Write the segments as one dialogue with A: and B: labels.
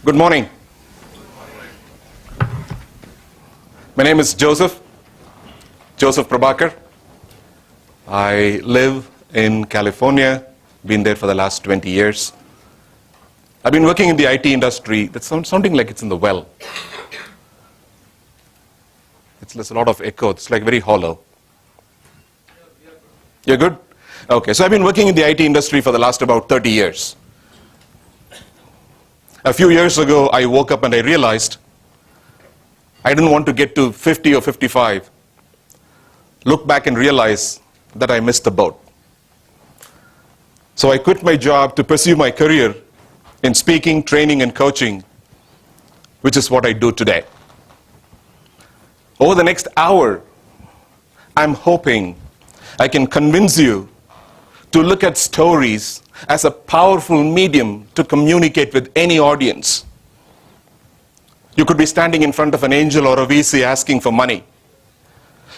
A: Good morning. My name is Joseph Prabhakar. I live in California, been there for the last 20 years. I've been working in the IT industry. That's sounding like it's in the well. There's a lot of echo. It's like very hollow. You're good? Okay, so I've been working in the IT industry for the last about 30 years. A few years ago, I woke up and I realized I didn't want to get to 50 or 55, look back and realize that I missed the boat. So I quit my job to pursue my career in speaking, training, and coaching, which is what I do today. Over the next hour, I'm hoping I can convince you to look at stories as a powerful medium to communicate with any audience. You could be standing in front of an angel or a VC asking for money.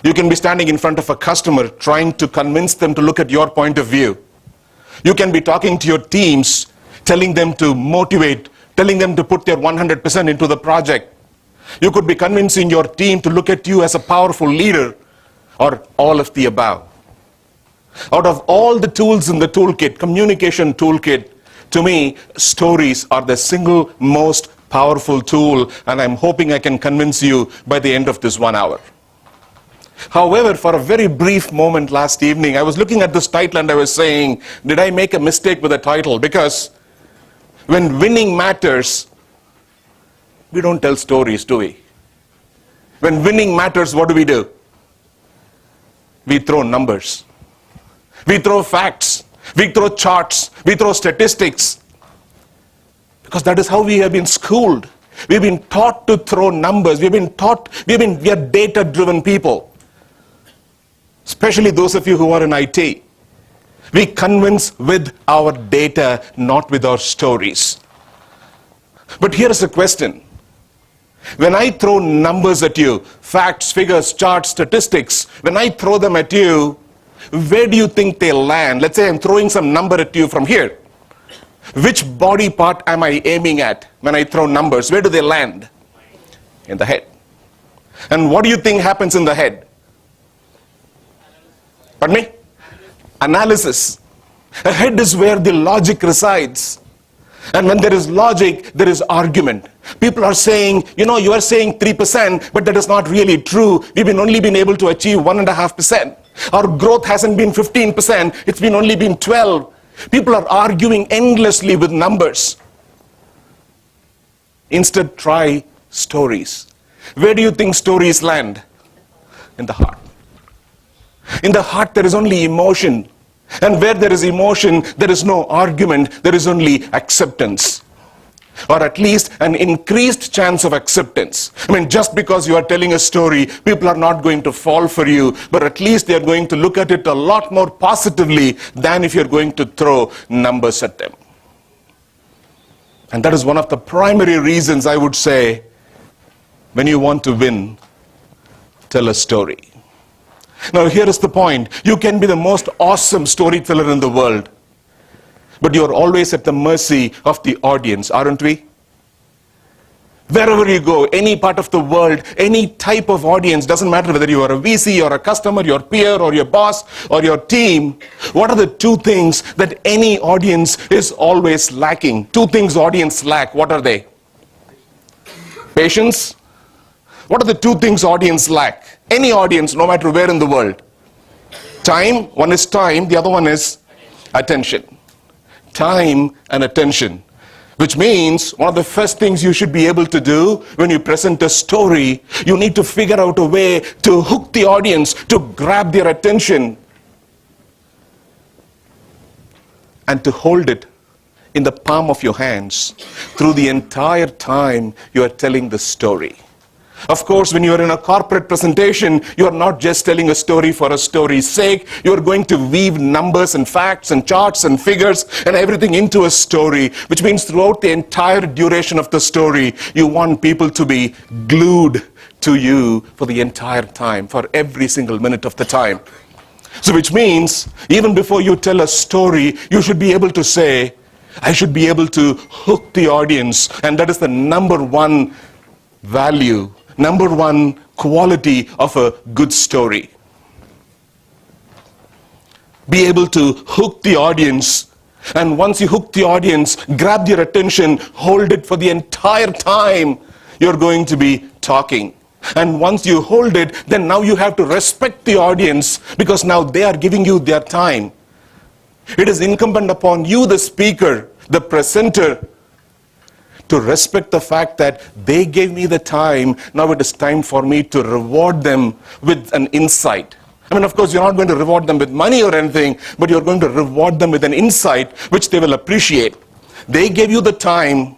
A: You can be standing in front of a customer trying to convince them to look at your point of view. You can be talking to your teams, telling them to motivate, telling them to put their 100% into the project. You could be convincing your team to look at you as a powerful leader, or all of the above. Out of all the tools in the toolkit, communication toolkit, to me, stories are the single most powerful tool, and I'm hoping I can convince you by the end of this 1 hour. However, for a very brief moment last evening, I was looking at this title and I was saying, did I make a mistake with the title? Because when winning matters, we don't tell stories, do we? When winning matters, what do? We throw numbers. We throw facts, we throw charts, we throw statistics. Because that is how we have been schooled. We've been taught to throw numbers. We are data-driven people. Especially those of you who are in IT. We convince with our data, not with our stories. But here is a question. When I throw numbers at you, facts, figures, charts, statistics, when I throw them at you, where do you think they land? Let's say I'm throwing some number at you from here. Which body part am I aiming at when I throw numbers? Where do they land? In the head. And what do you think happens in the head? Pardon me? Analysis. The head is where the logic resides. And when there is logic, there is argument. People are saying, you are saying 3%, but that is not really true. We've only been able to achieve 1.5%. Our growth hasn't been 15%, it's only been 12%. People are arguing endlessly with numbers. Instead, try stories. Where do you think stories land? In the heart. In the heart, there is only emotion. And where there is emotion, there is no argument, there is only acceptance. Or at least an increased chance of acceptance. Just because you are telling a story, people are not going to fall for you, but at least they are going to look at it a lot more positively than if you're going to throw numbers at them. And that is one of the primary reasons I would say, when you want to win, tell a story. Now here is the point. You can be the most awesome storyteller in the world, but you're always at the mercy of the audience, aren't we? Wherever you go, any part of the world, any type of audience, doesn't matter whether you are a VC or a customer, your peer or your boss or your team, what are the two things that any audience is always lacking? Two things audience lack, what are they? Patience. What are the two things audience lack? Any audience, no matter where in the world. Time, one is time, the other one is attention. Time and attention. Which means one of the first things you should be able to do when you present a story, you need to figure out a way to hook the audience, to grab their attention, and to hold it in the palm of your hands through the entire time you are telling the story. Of course, when you are in a corporate presentation, you are not just telling a story for a story's sake. You are going to weave numbers and facts and charts and figures and everything into a story, which means throughout the entire duration of the story, you want people to be glued to you for the entire time, for every single minute of the time. So which means, even before you tell a story, you should be able to say, I should be able to hook the audience, and that is the number one value, number one quality of a good story. Be able to hook the audience, and once you hook the audience, grab their attention, hold it for the entire time you're going to be talking. And once you hold it, then now you have to respect the audience, because now they are giving you their time. It is incumbent upon you, the speaker, the presenter, to respect the fact that they gave me the time. Now it is time for me to reward them with an insight. I mean, of course, you're not going to reward them with money or anything, but you're going to reward them with an insight which they will appreciate. They gave you the time,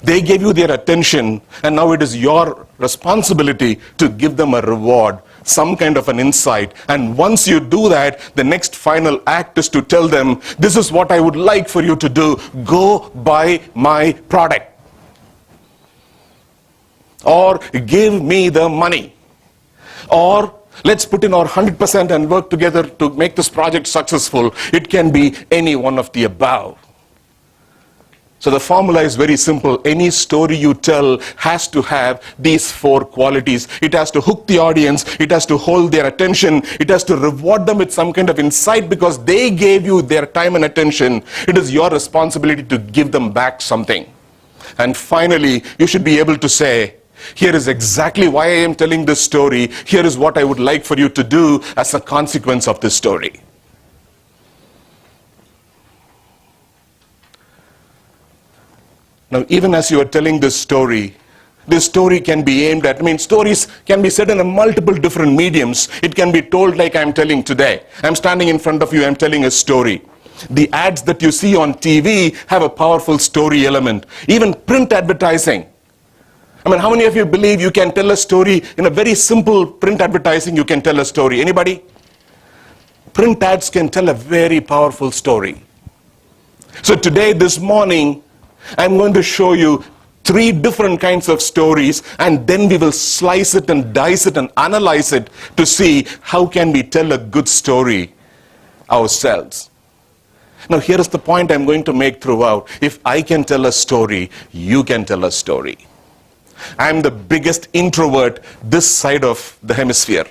A: they gave you their attention, and now it is your responsibility to give them a reward, some kind of an insight. And once you do that, the next final act is to tell them, this is what I would like for you to do. Go buy my product. Or give me the money. Or let's put in our 100% and work together to make this project successful. It can be any one of the above. So the formula is very simple. Any story you tell has to have these four qualities. It has to hook the audience. It has to hold their attention. It has to reward them with some kind of insight because they gave you their time and attention. It is your responsibility to give them back something. And finally, you should be able to say, here is exactly why I am telling this story. Here is what I would like for you to do as a consequence of this story. Now, even as you are telling this story can be aimed at, stories can be said in a multiple different mediums. It can be told like I'm telling today. I'm standing in front of you, I'm telling a story. The ads that you see on TV have a powerful story element. Even print advertising. How many of you believe you can tell a story in a very simple print advertising? You can tell a story. Anybody? Print ads can tell a very powerful story. So today, this morning, I'm going to show you 3 different kinds of stories, and then we will slice it and dice it and analyze it to see how can we tell a good story ourselves. Now, here is the point I'm going to make throughout. If I can tell a story, you can tell a story. I'm the biggest introvert this side of the hemisphere.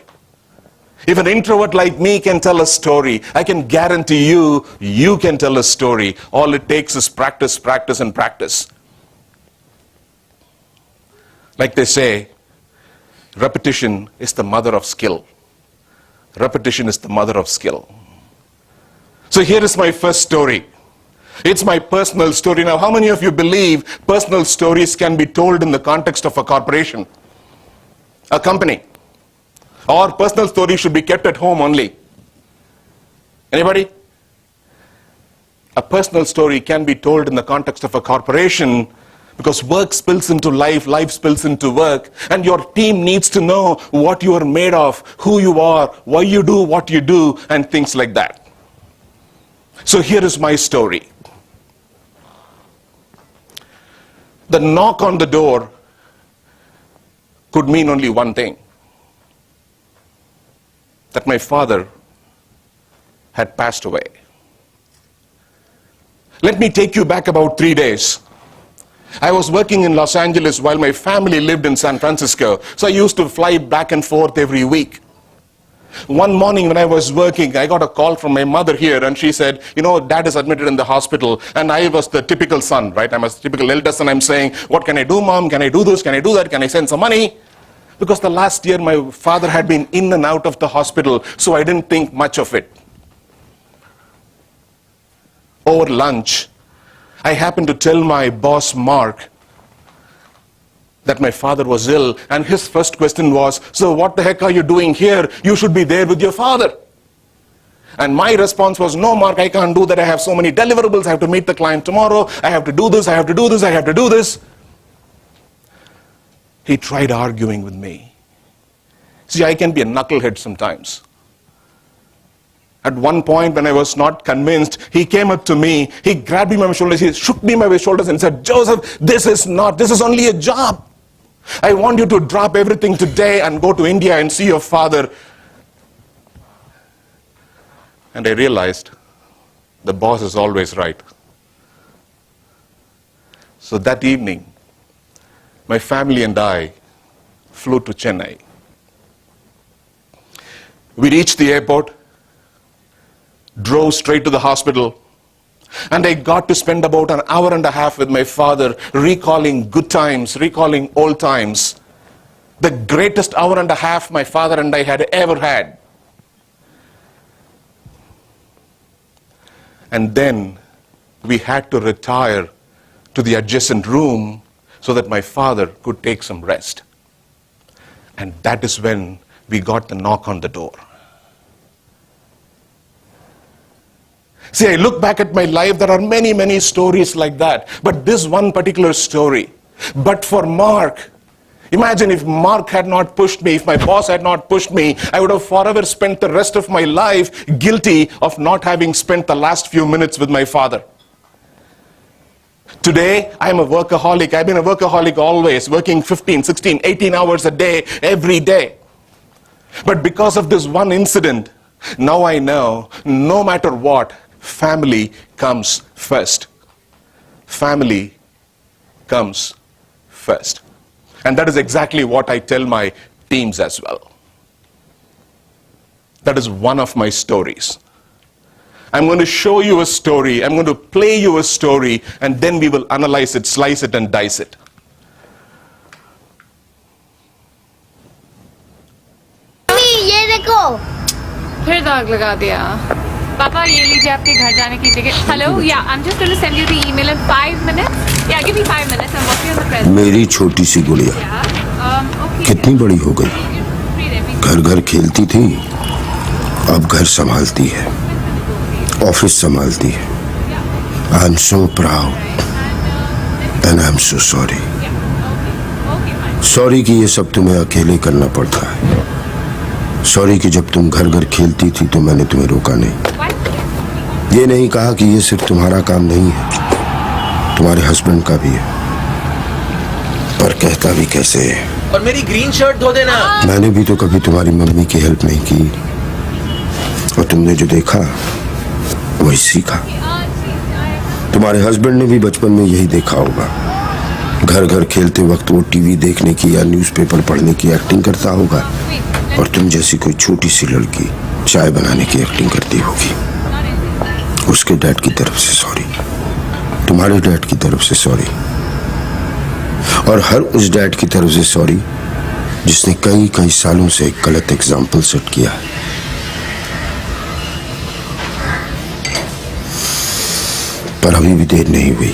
A: If an introvert like me can tell a story, I can guarantee you, you can tell a story. All it takes is practice, practice, and practice. Like they say, repetition is the mother of skill. Repetition is the mother of skill. So here is my first story. It's my personal story. Now, how many of you believe personal stories can be told in the context of a corporation, a company? Or personal stories should be kept at home only? Anybody? A personal story can be told in the context of a corporation because work spills into life, life spills into work, and your team needs to know what you are made of, who you are, why you do what you do, and things like that. So here is my story. The knock on the door could mean only one thing. That my father had passed away. Let me take you back about 3 days. I was working in Los Angeles while my family lived in San Francisco. So I used to fly back and forth every week. One morning when I was working, I got a call from my mother here, and she said, Dad is admitted in the hospital. And I was the typical son, right? I'm a typical eldest, and I'm saying, what can I do, Mom? Can I do this? Can I do that? Can I send some money? Because the last year my father had been in and out of the hospital, so I didn't think much of it. Over lunch, I happened to tell my boss, Mark, that my father was ill, and his first question was, so what the heck are you doing here? You should be there with your father. And my response was, no, Mark, I can't do that. I have so many deliverables. I have to meet the client tomorrow. I have to do this. I have to do this. I have to do this. He tried arguing with me. See, I can be a knucklehead sometimes. At one point when I was not convinced, he came up to me, he grabbed me by my shoulders, he shook me by my shoulders and said, Joseph, this is only a job. I want you to drop everything today and go to India and see your father. And I realized the boss is always right. So that evening, my family and I flew to Chennai. We reached the airport, drove straight to the hospital, and I got to spend about an hour and a half with my father, recalling good times, recalling old times. The greatest hour and a half my father and I had ever had. And then we had to retire to the adjacent room so that my father could take some rest. And that is when we got the knock on the door. See, I look back at my life, there are many, many stories like that. But this one particular story, but for Mark, imagine if Mark had not pushed me, if my boss had not pushed me, I would have forever spent the rest of my life guilty of not having spent the last few minutes with my father. Today, I'm a workaholic. I've been a workaholic always, working 15, 16, 18 hours a day, every day. But because of this one incident, now I know, no matter what, family comes first. Family comes first. And that is exactly what I tell my teams as well. That is one of my stories. I'm going to show you a story, I'm going to play you a story, and then we will analyze it, slice it, and dice it.
B: Mummy ये देखो
C: फिर दाग लगा दिया पापा ये लीजिए आपके घर जाने की ticket hello yeah I am just going to send you the email in 5 minutes या give me 5 minutes I am working on the present
D: मेरी छोटी सी गुड़िया कितनी बड़ी हो गई घर घर खेलती थी अब घर संभालती है ऑफिस संभालती है I am so proud and I am so sorry sorry कि ये सब तुम्हें अकेले करना पड़ता है सॉरी कि जब तुम घर घर खेलती थी तो मैंने तुम्हें रोका नहीं ये नहीं कहा कि ये सिर्फ तुम्हारा काम नहीं है तुम्हारे हस्बैंड का भी है पर कहता भी कैसे है
E: और मेरी ग्रीन शर्ट धो देना
D: मैंने भी तो कभी तुम्हारी मम्मी की हेल्प नहीं की और तुमने जो देखा वही सीखा तुम्हारे हस्बैंड ने भी बचपन में यही देखा होगा घर घर खेलते वक्त वो टीवी देखने की या न्यूज़पेपर पढ़ने की एक्टिंग करता होगा और तुम जैसी कोई छोटी सी लड़की चाय बनाने की एक्टिंग करती होगी उसके डैड की तरफ से सॉरी तुम्हारे डैड की तरफ से सॉरी और हर उस डैड की तरफ से सॉरी जिसने कई कई सालों से एक गलत एग्जाम्पल सेट किया है पर अभी भी देर नहीं हुई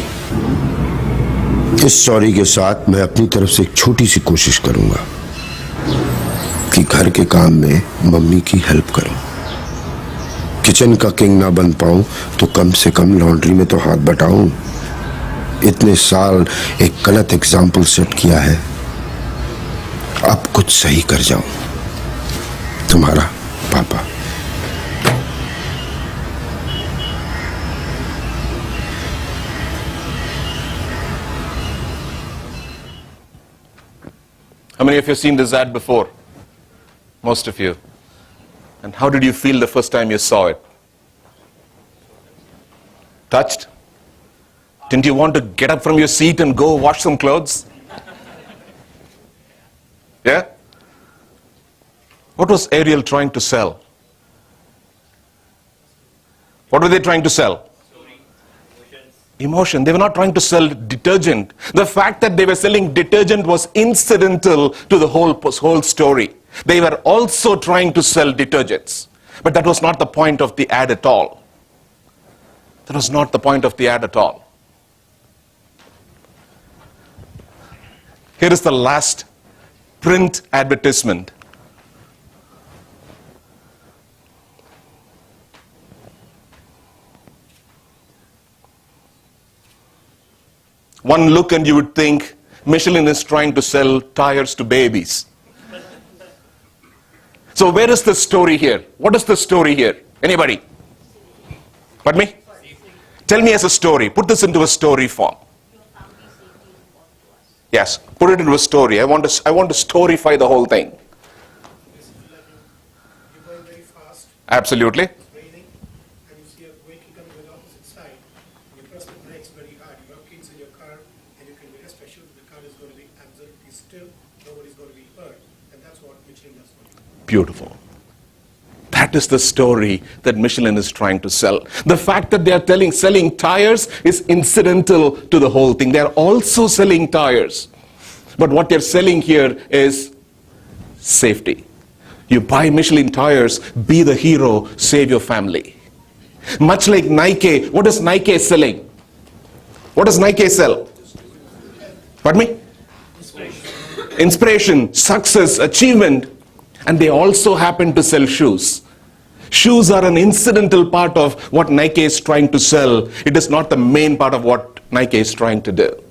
D: इस सॉरी के साथ मैं अपनी तरफ से एक छोटी सी कोशिश करूंगा कि घर के काम में मम्मी की हेल्प करूं किचन का किंग ना बन पाऊं तो कम से कम लॉन्ड्री में तो हाथ बटाऊं इतने साल एक गलत एग्जाम्पल सेट किया है अब कुछ सही कर जाऊं तुम्हारा पापा
A: How many of you have seen this ad before? Most of you. And how did you feel the first time you saw it? Touched? Didn't you want to get up from your seat and go wash some clothes? Yeah? What was Ariel trying to sell? What were they trying to sell? Emotion. They were not trying to sell detergent. The fact that they were selling detergent was incidental to the whole story. They were also trying to sell detergents. But that was not the point of the ad at all. That was not the point of the ad at all. Here is the last print advertisement. One look and you would think Michelin is trying to sell tires to babies. So where is the story here? What is the story here? Anybody? Pardon me? Tell me as a story. Put this into a story form. Yes, put it into a story. I want to storyfy the whole thing.
F: You're going very fast.
A: Absolutely.
F: It's raining, and you see a vehicle coming on the opposite side. You press the brakes very hard. You have kids in your car. and you can make a special, the car is going to be absolutely still, nobody's going to be hurt, and that's what Michelin does for you.
A: Beautiful. That is the story that Michelin is trying to sell. The fact that they are selling tires is incidental to the whole thing. They are also selling tires. But what they're selling here is safety. You buy Michelin tires, be the hero, save your family. Much like Nike, what is Nike selling? What does Nike sell? Pardon me? Inspiration, success, achievement. And they also happen to sell shoes. Shoes are an incidental part of what Nike is trying to sell. It is not the main part of what Nike is trying to do.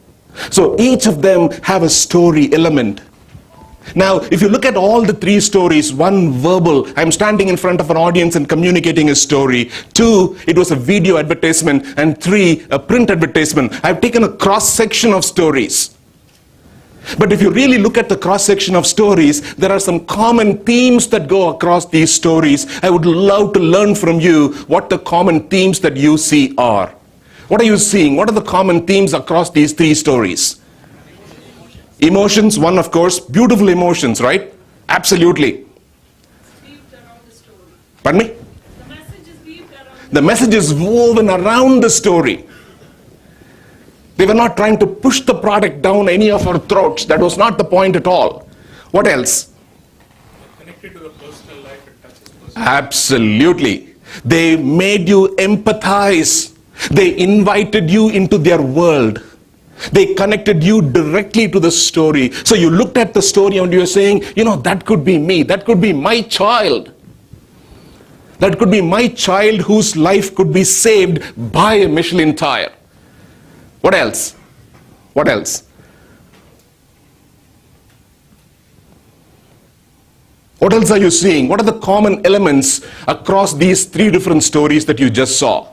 A: So each of them have a story element. Now, if you look at all the three stories, one verbal, I'm standing in front of an audience and communicating a story. Two, it was a video advertisement. And three, a print advertisement. I've taken a cross-section of stories. But if you really look at the cross-section of stories, there are some common themes that go across these stories. I would love to learn from you what the common themes that you see are. What are you seeing? What are the common themes across these three stories? Emotions, one of course, beautiful emotions, right? Absolutely. Pardon me? The message is woven around the story. They were not trying to push the product down any of our throats. That was not the point at all. What else?
F: Connected to the personal life, it touches personal life.
A: Absolutely. They made you empathize. They invited you into their world. They connected you directly to the story. So you looked at the story and you were saying, you know, that could be me. That could be my child. That could be my child whose life could be saved by a Michelin tire. What else? What else? What else are you seeing? What are the common elements across these three different stories that you just saw?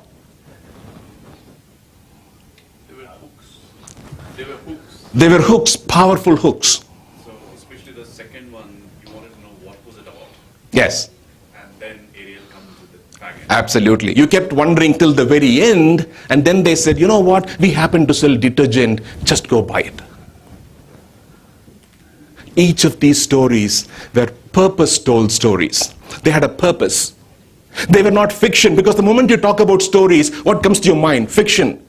A: They were hooks, powerful hooks.
G: So, especially the second one, you wanted to know what was it about.
A: Yes.
G: And then Ariel comes with the package.
A: Absolutely. You kept wondering till the very end, and then they said, you know what, we happen to sell detergent, just go buy it. Each of these stories were purpose-told stories. They had a purpose. They were not fiction, because the moment you talk about stories, what comes to your mind? Fiction.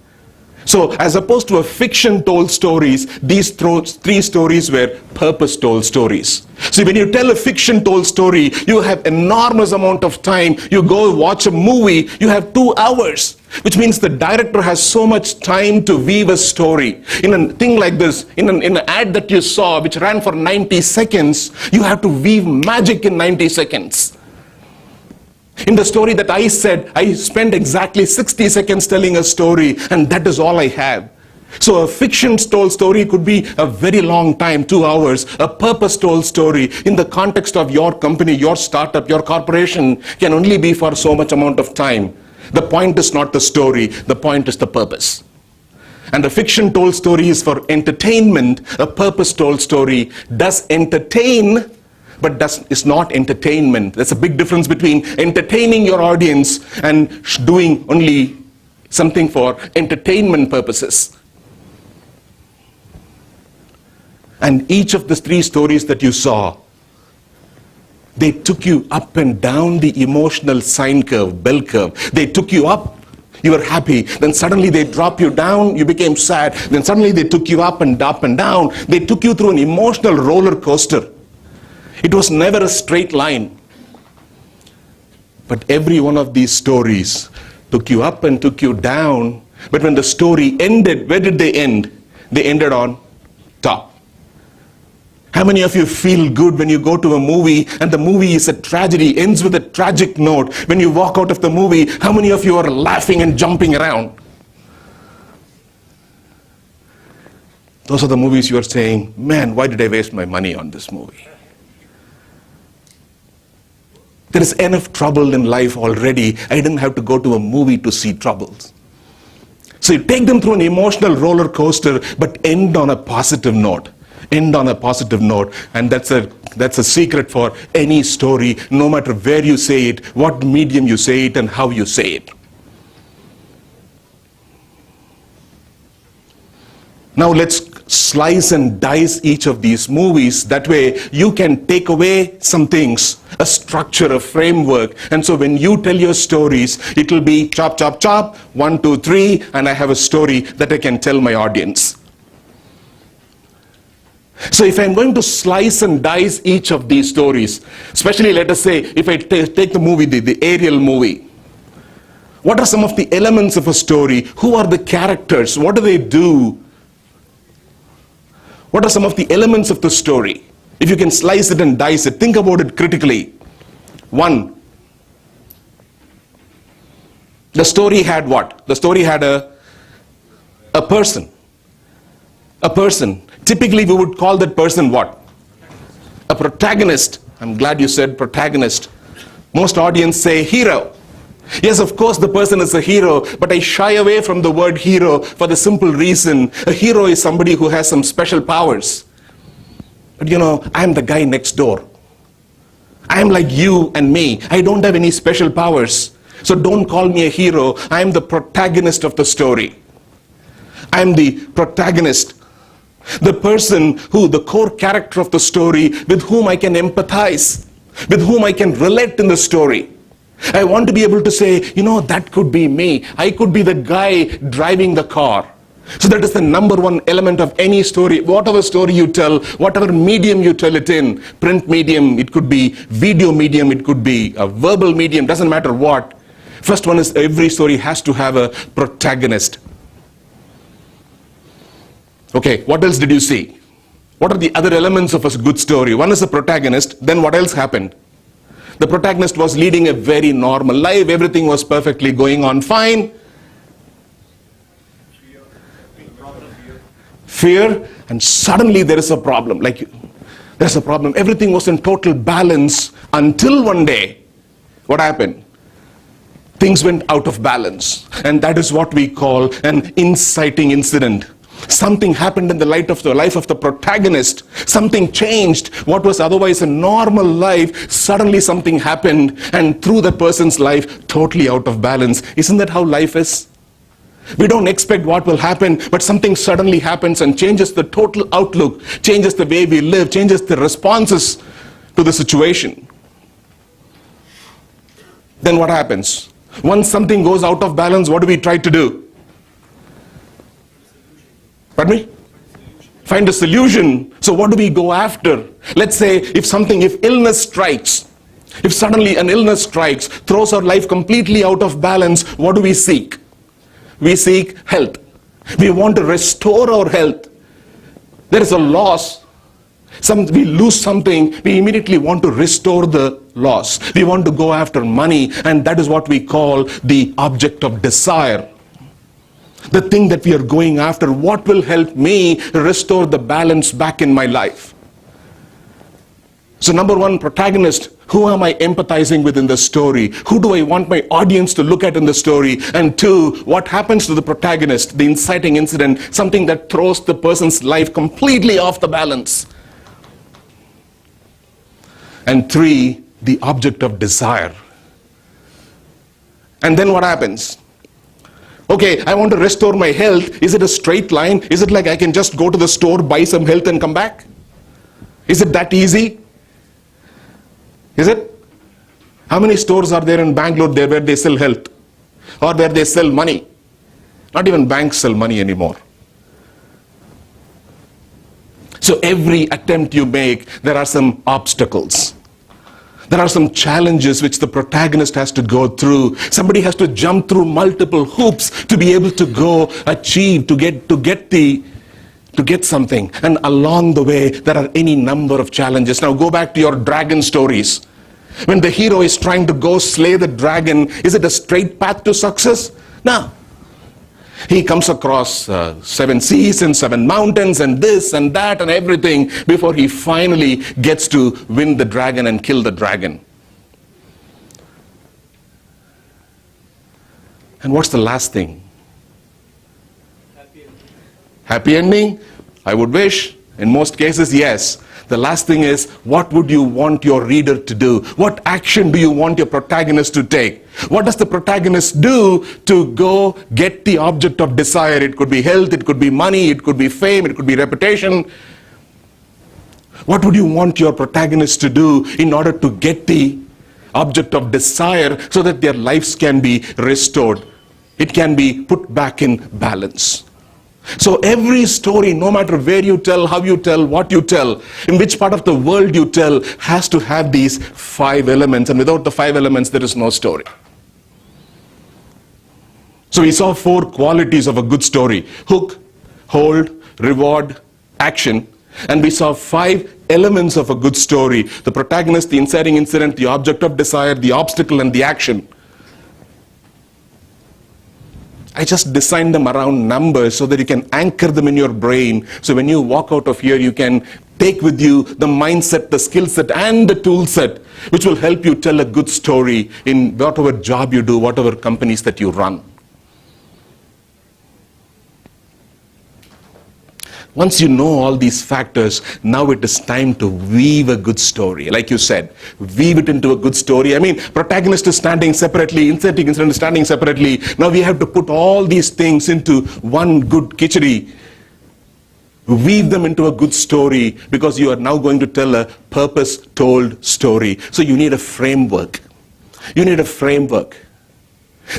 A: So, as opposed to a fiction-told stories, these three stories were purpose-told stories. See, when you tell a fiction-told story, you have enormous amount of time. You go watch a movie, you have 2 hours, which means the director has so much time to weave a story. In a thing like this, in an ad that you saw, which ran for 90 seconds, you have to weave magic in 90 seconds. In the story that I said, I spent exactly 60 seconds telling a story, and that is all I have. So a fiction-told story could be a very long time, 2 hours. A purpose-told story in the context of your company, your startup, your corporation can only be for so much amount of time. The point is not the story, the point is the purpose. And a fiction-told story is for entertainment. A purpose-told story does entertain, but is not entertainment. There's a big difference between entertaining your audience and doing only something for entertainment purposes. And each of the 3 stories that you saw, they took you up and down the emotional sine curve, bell curve. They took you up, you were happy. Then suddenly they dropped you down, you became sad. Then suddenly they took you up and down. They took you through an emotional roller coaster. It was never a straight line. But every one of these stories took you up and took you down. But when the story ended, where did they end? They ended on top. How many of you feel good when you go to a movie and the movie is a tragedy, ends with a tragic note? When you walk out of the movie, how many of you are laughing and jumping around? Those are the movies you are saying, man, why did I waste my money on this movie? There is enough trouble in life already. I didn't have to go to a movie to see troubles. So you take them through an emotional roller coaster, but end on a positive note. End on a positive note. And that's a secret for any story, no matter where you say it, what medium you say it, and how you say it. Now let's slice and dice each of these movies. That way you can take away some things, a structure, a framework. And so when you tell your stories, it will be chop, chop, chop, 1, 2, 3, and I have a story that I can tell my audience. So if I'm going to slice and dice each of these stories, especially let us say, if I take the movie, the Ariel movie, what are some of the elements of a story? Who are the characters? What do they do? What are some of the elements of the story? If you can slice it and dice it, think about it critically. 1, the story had what? The story had a person. A person. Typically we would call that person what? A protagonist. I'm glad you said protagonist. Most audience say hero. Yes, of course the person is a hero, but I shy away from the word hero for the simple reason, a hero is somebody who has some special powers. But you know, I'm the guy next door. I'm like you and me. I don't have any special powers. So don't call me a hero. I'm the protagonist of the story. I'm the protagonist. The person who, the core character of the story, with whom I can empathize, with whom I can relate in the story. I want to be able to say, you know, that could be me. I could be the guy driving the car. So that is the number one element of any story. Whatever story you tell, whatever medium you tell it in, print medium, it could be video medium, it could be a verbal medium, doesn't matter what. First one is every story has to have a protagonist. Okay, what else did you see? What are the other elements of a good story? One is a protagonist, then what else happened? The protagonist was leading a very normal life, everything was perfectly going on fine. Fear, and suddenly there is a problem. There's a problem. Everything was in total balance until one day, what happened? Things went out of balance. And that is what we call an inciting incident. Something happened in the life of the protagonist. Something changed. What was otherwise a normal life, suddenly something happened, and through that person's life, totally out of balance. Isn't that how life is? We don't expect what will happen, but something suddenly happens and changes the total outlook, changes the way we live, changes the responses to the situation. Then what happens? Once something goes out of balance, what do we try to do? Pardon me? Find a solution. So what do we go after? Let's say if illness strikes, if suddenly an illness strikes, throws our life completely out of balance, what do we seek? We seek health. We want to restore our health. There is a loss. We lose something, we immediately want to restore the loss. We want to go after money, and that is what we call the object of desire. The thing that we are going after, what will help me restore the balance back in my life? So number one, protagonist. Who am I empathizing with in the story? Who do I want my audience to look at in the story? And two, what happens to the protagonist, the inciting incident, something that throws the person's life completely off the balance? And three, the object of desire. And then what happens? Okay, I want to restore my health. Is it a straight line? Is it like I can just go to the store, buy some health and come back? Is it that easy? Is it? How many stores are there in Bangalore there where they sell health? Or where they sell money? Not even banks sell money anymore. So every attempt you make, there are some obstacles. There are some challenges which the protagonist has to go through. Somebody has to jump through multiple hoops to be able to go achieve, to get something. And along the way, there are any number of challenges. Now go back to your dragon stories. When the hero is trying to go slay the dragon, is it a straight path to success? No. He comes across 7 seas and 7 mountains and this and that and everything before he finally gets to win the dragon and kill the dragon. And what's the last thing? Happy ending. I would wish. In most cases, yes. The last thing is, what would you want your reader to do? What action do you want your protagonist to take? What does the protagonist do to go get the object of desire? It could be health, it could be money, it could be fame, it could be reputation. What would you want your protagonist to do in order to get the object of desire so that their lives can be restored? It can be put back in balance. So every story, no matter where you tell, how you tell, what you tell, in which part of the world you tell, has to have these 5 elements. And without the 5 elements, there is no story. So we saw 4 qualities of a good story: hook, hold, reward, action. And we saw 5 elements of a good story: the protagonist, the inciting incident, the object of desire, the obstacle, and the action. I just designed them around numbers so that you can anchor them in your brain. So when you walk out of here, you can take with you the mindset, the skill set, and the tool set, which will help you tell a good story in whatever job you do, whatever companies that you run. Once you know all these factors, now it is time to weave a good story. Like you said, weave it into a good story. I mean, protagonist is standing separately, inciting incident is standing separately. Now we have to put all these things into one good khichdi. Weave them into a good story, because you are now going to tell a purpose-told story. So you need a framework. You need a framework.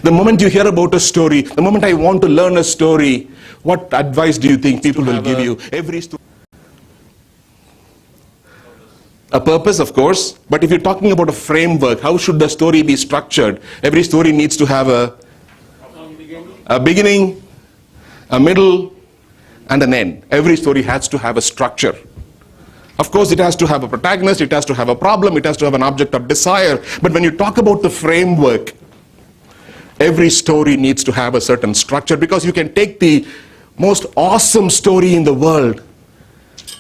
A: The moment you hear about a story, the moment I want to learn a story, what advice do you think people will give you? Every story. A purpose, of course, but if you're talking about a framework, how should the story be structured? Every story needs to have a beginning, a middle, and an end. Every story has to have a structure. Of course, it has to have a protagonist, it has to have a problem, it has to have an object of desire. But when you talk about the framework, every story needs to have a certain structure, because you can take the most awesome story in the world,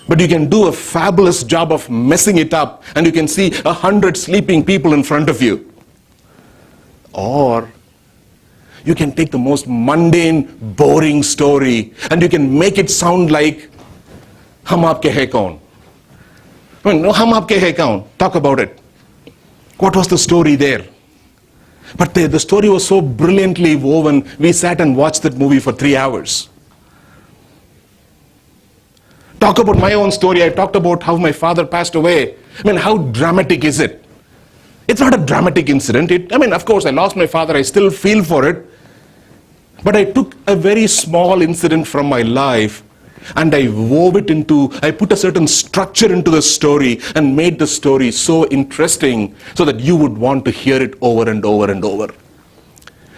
A: but you can do a fabulous job of messing it up, and you can see 100 sleeping people in front of you. Or you can take the most mundane, boring story, and you can make it sound like Hum Aapke Hai Kaun. I mean, no, Hum Aapke Hai Kaun. Talk about it. What was the story there? But the story was so brilliantly woven, we sat and watched that movie for 3 hours. Talk about my own story. I talked about how my father passed away. I mean, how dramatic is it? It's not a dramatic incident. Of course, I lost my father. I still feel for it. But I took a very small incident from my life and I wove it into, I put a certain structure into the story and made the story so interesting so that you would want to hear it over and over and over.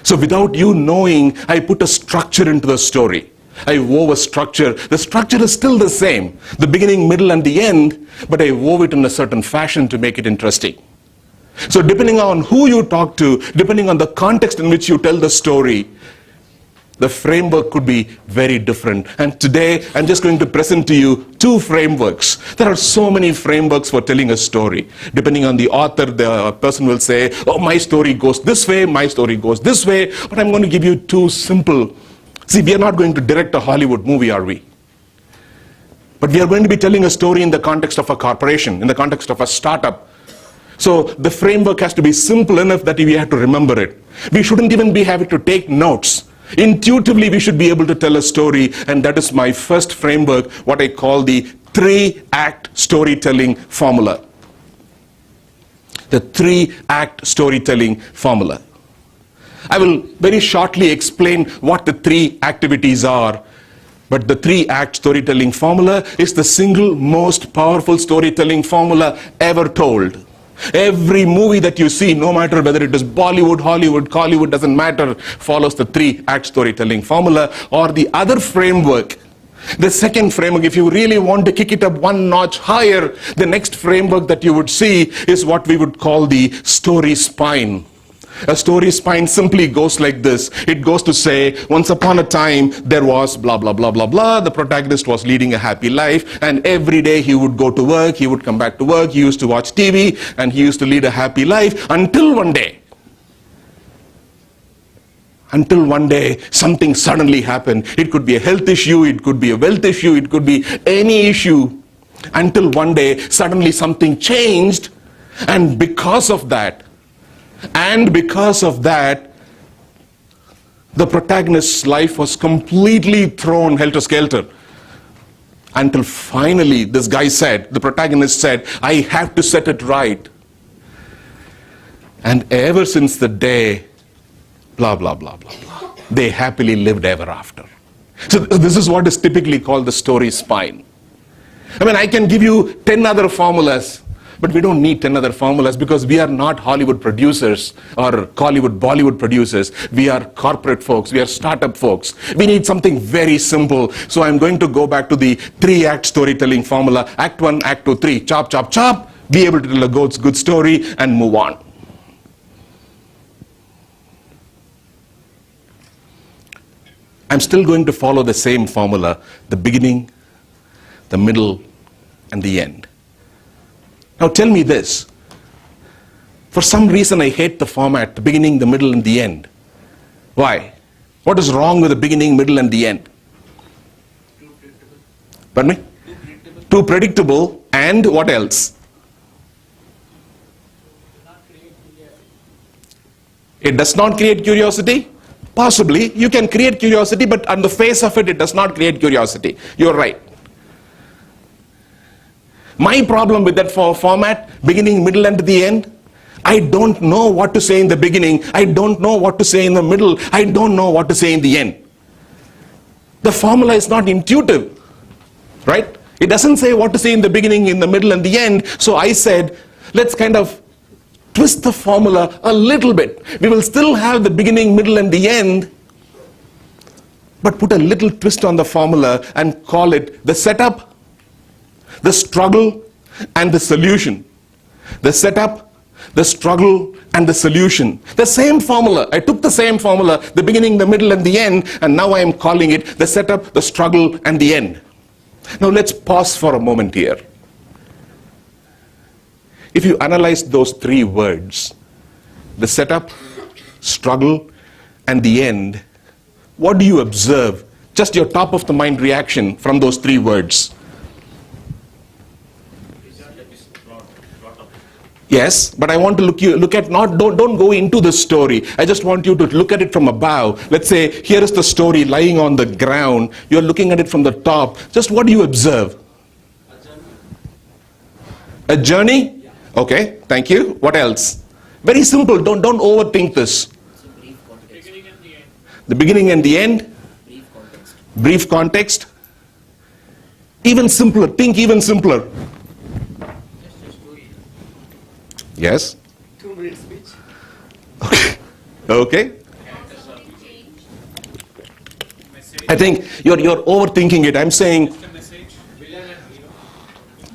A: So without you knowing, I put a structure into the story. I wove a structure. The structure is still the same, the beginning, middle, and the end, but I wove it in a certain fashion to make it interesting. So depending on who you talk to, depending on the context in which you tell the story, the framework could be very different. And today, I'm just going to present to you 2 frameworks. There are so many frameworks for telling a story. Depending on the author, the person will say, oh, my story goes this way, my story goes this way. But I'm going to give you 2 simple. See, we are not going to direct a Hollywood movie, are we? But we are going to be telling a story in the context of a corporation, in the context of a startup. So the framework has to be simple enough that we have to remember it. We shouldn't even be having to take notes. Intuitively, we should be able to tell a story, and that is my first framework, what I call the 3-act storytelling formula. The 3-act storytelling formula. I will very shortly explain what the 3 activities are, but the 3-act storytelling formula is the single most powerful storytelling formula ever told. Every movie that you see, no matter whether it is Bollywood, Hollywood, Collywood, doesn't matter, follows the 3-act storytelling formula. Or the other framework, the second framework, if you really want to kick it up one notch higher, the next framework that you would see is what we would call the story spine. A story spine simply goes like this. It goes to say, once upon a time, there was blah, blah, blah, blah, blah. The protagonist was leading a happy life, and every day he would go to work, he would come back to work, he used to watch TV, and he used to lead a happy life until one day. Until one day, something suddenly happened. It could be a health issue, it could be a wealth issue, it could be any issue. Until one day, suddenly something changed, and because of that, the protagonist's life was completely thrown helter-skelter. Until finally, this guy said, the protagonist said, I have to set it right. And ever since the day, blah, blah, blah, blah, blah, they happily lived ever after. So this is what is typically called the story spine. I mean, I can give you 10 other formulas, but we don't need 10 other formulas because we are not Hollywood producers or Collywood, Bollywood producers. We are corporate folks. We are startup folks. We need something very simple. So I'm going to go back to the 3-act storytelling formula. Act 1, Act 2, 3. Chop, chop, chop. Be able to tell a good story and move on. I'm still going to follow the same formula. The beginning, the middle, and the end. Now tell me this. For some reason I hate the format, the beginning, the middle, and the end. Why? What is wrong with the beginning, middle, and the end?
G: Too predictable.
A: Pardon me? Too predictable, and what else? It does not create curiosity? Possibly. You can create curiosity, but on the face of it, it does not create curiosity. You're right. My problem with that format, beginning, middle, and the end, I don't know what to say in the beginning. I don't know what to say in the middle. I don't know what to say in the end. The formula is not intuitive, right? It doesn't say what to say in the beginning, in the middle, and the end. So I said, let's kind of twist the formula a little bit. We will still have the beginning, middle, and the end, but put a little twist on the formula and call it the setup, the struggle, and the solution. The setup, the struggle, and the solution. The same formula. I took the same formula, the beginning, the middle, and the end, and now I am calling it the setup, the struggle, and the end. Now let's pause for a moment here. If you analyze those 3 words, the setup, struggle, and the end, what do you observe? Just your top of the mind reaction from those 3 words. Yes, but I want to look at don't go into the story. I just want you to look at it from above. Let's say here is the story lying on the ground. You're looking at it from the top. Just what do you observe? A journey? Okay, thank you. What else? Very simple. Don't overthink this. The beginning and the end. Brief context. Even simpler. Think even simpler. Yes?
F: 2-minute speech.
A: Okay. Okay. I think you're overthinking it. I'm saying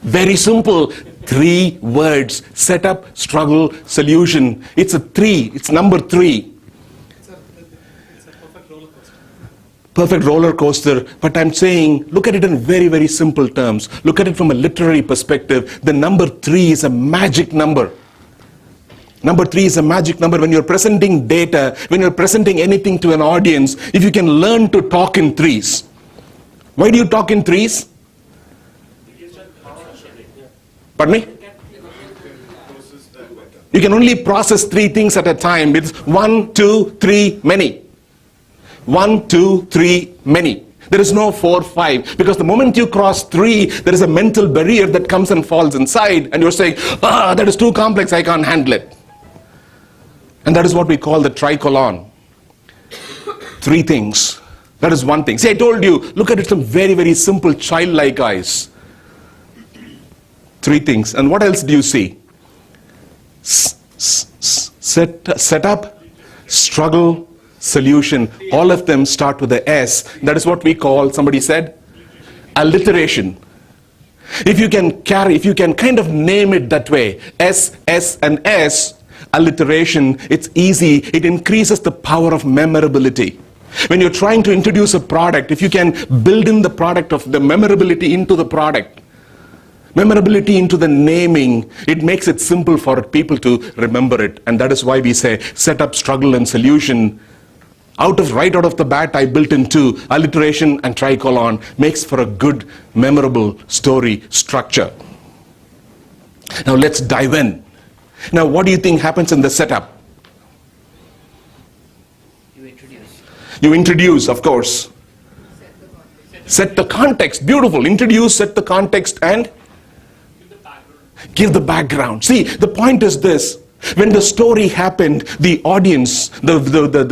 A: very simple. 3 words. Setup, struggle, solution. It's a 3. It's number 3.
F: It's a perfect roller coaster.
A: Perfect roller coaster. But I'm saying, look at it in very, very simple terms. Look at it from a literary perspective. The number 3 is a magic number. Number 3 is a magic number. When you're presenting data, when you're presenting anything to an audience, if you can learn to talk in 3s. Why do you talk in 3s? Pardon me? You can only process 3 things at a time. It's 1, 2, 3, many. 1, 2, 3, many. There is no 4, 5. Because the moment you cross 3, there is a mental barrier that comes and falls inside. And you're saying, that is too complex, I can't handle it. And that is what we call the tricolon. 3 things. That is one thing. See, I told you, look at it from very, very simple, childlike eyes. 3 things. And what else do you see? Setup, struggle, solution. All of them start with the S. That is what we call, somebody said, alliteration. If you can kind of name it that way, S, S, and S, alliteration, it's easy. It increases the power of memorability. When you're trying to introduce a product, if you can build in the product of the memorability into the product, memorability into the naming, it makes it simple for people to remember it. And that is why we say setup, struggle, and solution. Right out of the bat, I built into alliteration and tricolon, makes for a good, memorable story structure. Now let's dive in. Now what do you think happens in the setup? You introduce, of course. Set the context. Beautiful. Introduce, set the context, and give the background. See, the point is this. When the story happened, the audience, the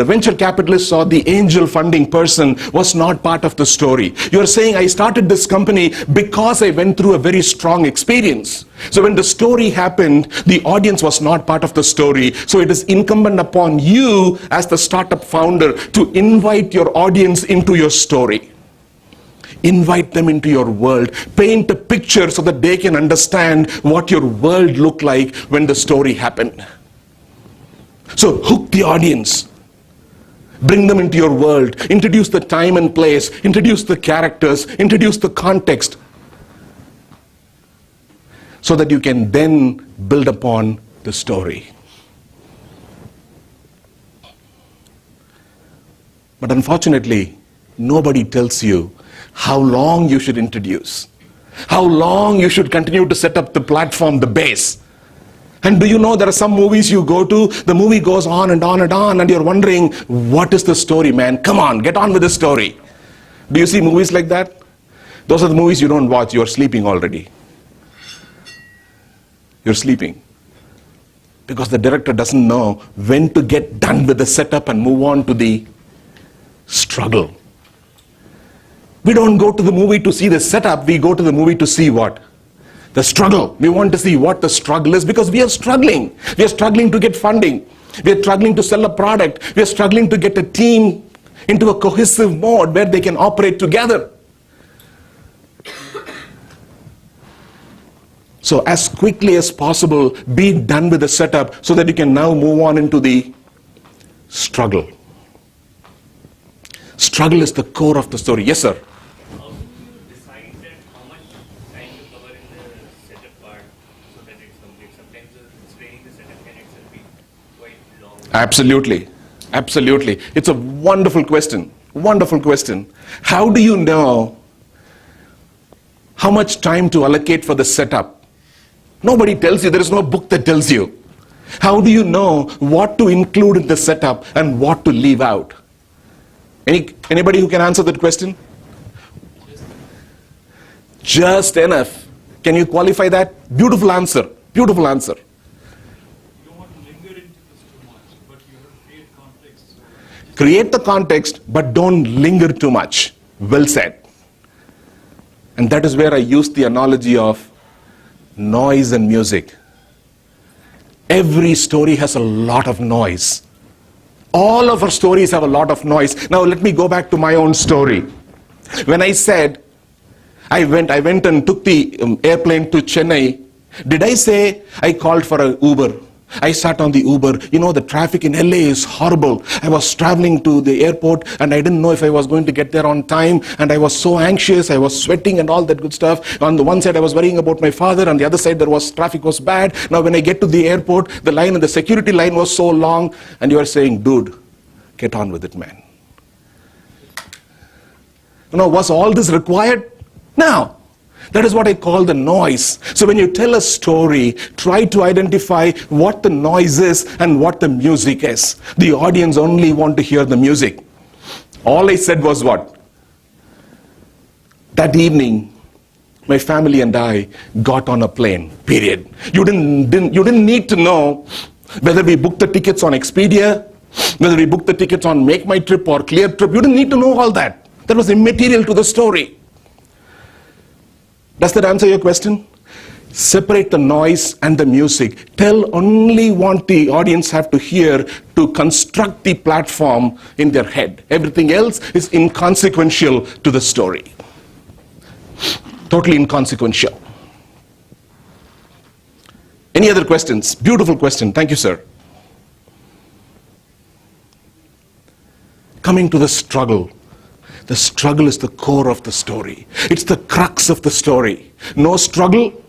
A: venture capitalist or the angel funding person was not part of the story. You're saying, I started this company because I went through a very strong experience. So when the story happened, the audience was not part of the story. So it is incumbent upon you as the startup founder to invite your audience into your story. Invite them into your world. Paint a picture so that they can understand what your world looked like when the story happened. So hook the audience. Bring them into your world. Introduce the time and place. Introduce the characters. Introduce the context. So that you can then build upon the story. But unfortunately, nobody tells you how long you should introduce, how long you should continue to set up the platform, the base. And do you know there are some movies you go to, the movie goes on and on and on, and you're wondering, what is the story, man? Come on, get on with the story. Do you see movies like that? Those are the movies you don't watch, you're sleeping already. You're sleeping. Because the director doesn't know when to get done with the setup and move on to the struggle. We don't go to the movie to see the setup, we go to the movie to see what? The struggle. We want to see what the struggle is because we are struggling. We are struggling to get funding. We are struggling to sell a product. We are struggling to get a team into a cohesive mode where they can operate together. So as quickly as possible, be done with the setup so that you can now move on into the struggle. Struggle is the core of the story. Yes, sir.
H: How do you decide that how much time to cover in the setup part so that it's complete? Sometimes explaining the setup can itself be quite long.
A: Absolutely. Absolutely. It's a wonderful question. Wonderful question. How do you know how much time to allocate for the setup? Nobody tells you. There is no book that tells you. How do you know what to include in the setup and what to leave out? Anybody who can answer that question? Just enough. Can you qualify that? Beautiful answer. Beautiful answer.
F: You don't want to linger into this too much, but you have to create context.
A: Create the context, but don't linger too much. Well said. And that is where I used the analogy of noise and music. Every story has a lot of noise. All of our stories have a lot of noise. Now let me go back to my own story. When I said I went and took the airplane to Chennai, did I say I called for an Uber? I sat on the Uber. You know, the traffic in LA is horrible. I was traveling to the airport and I didn't know if I was going to get there on time, and I was so anxious. I was sweating and all that good stuff. On the one side I was worrying about my father, on the other side traffic was bad. Now when I get to the airport, the line in the security line was so long, and you are saying, dude, get on with it, man. You know, was all this required? No. That is what I call the noise. So when you tell a story, try to identify what the noise is and what the music is. The audience only want to hear the music. All I said was what? That evening, my family and I got on a plane, period. You didn't need to know whether we booked the tickets on Expedia, whether we booked the tickets on Make My Trip or Clear Trip. You didn't need to know all that. That was immaterial to the story. Does that answer your question? Separate the noise and the music. Tell only what the audience have to hear to construct the platform in their head. Everything else is inconsequential to the story. Totally inconsequential. Any other questions? Beautiful question. Thank you, sir. Coming to the struggle. The struggle is the core of the story. It's the crux of the story. No struggle,